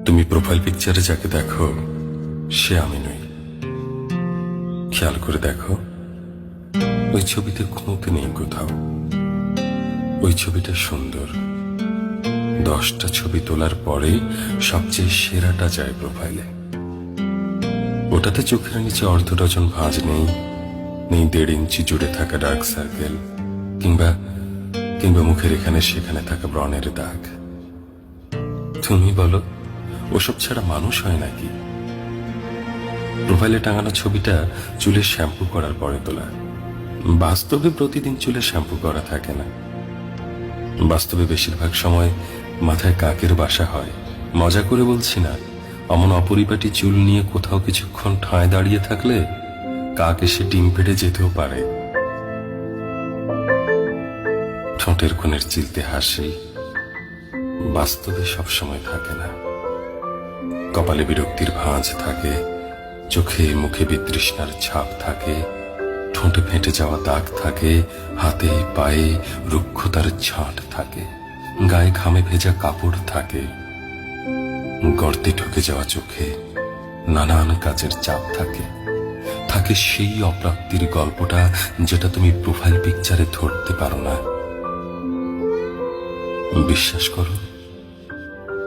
তুমি প্রোফাইল পিকচারে যাকে দেখো সে আমি নই। খেয়াল করে দেখো, ওই ছবিতে খুঁত নেই কোথাও। ওই ছবিটা সুন্দর। 10টা ছবি তোলার পরে সবচেয়ে সেরাটা যায় প্রোফাইলে। ওটাতে চোখের নিচে অর্ধ ডজন ভাঁজ নেই, নেই 1.5 ইঞ্চি জুড়ে থাকা ডার্ক সার্কেল, কিংবা কিংবা মুখের এখানে সেখানে থাকা ব্রণের দাগ। তুমি বলো, ওসব ছাড়া মানুষ হয় নাকি? প্রোফাইলে টাঙানো ছবিটা চুলে শ্যাম্পু করার পরে তোলা। বাস্তবে প্রতিদিন চুলে শ্যাম্পু করা থাকে না। বাস্তবে বেশিরভাগ সময় মাথায় কাকের বাসা হয়। মজা করে বলছি না, অমন অপরিপাটি চুল নিয়ে কোথাও কিছুক্ষণ ঠায় দাঁড়িয়ে থাকলে কাক এসে ডিম পেড়ে যেতেও পারে। ঠোঁটের কোণের চিলতে হাসি বাস্তবে সবসময় থাকে না। কপালে বিরক্তির ভাঁজ থাকে, চোখে মুখে বিতৃষ্ণার ছাপ থাকে, ঠোঁটে ফেটে যাওয়া দাগ থাকে, হাতে পায়ে রুক্ষতার ছাঁট থাকে, গায়ে ঘামে ভেজা কাপড় থাকে, গর্তে ঢুকে যাওয়া চোখে নানান কাজের চাপ থাকে। থাকে সেই অপ্রাপ্তির গল্পটা যেটা তুমি প্রোফাইল পিকচারে ধরতে পারো না। বিশ্বাস করো,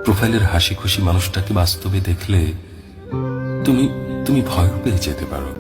প্রোফাইলের হাসি খুশি মানুষটাকে বাস্তবে দেখলে তুমি তুমি ভয় পেয়ে যেতে পারো।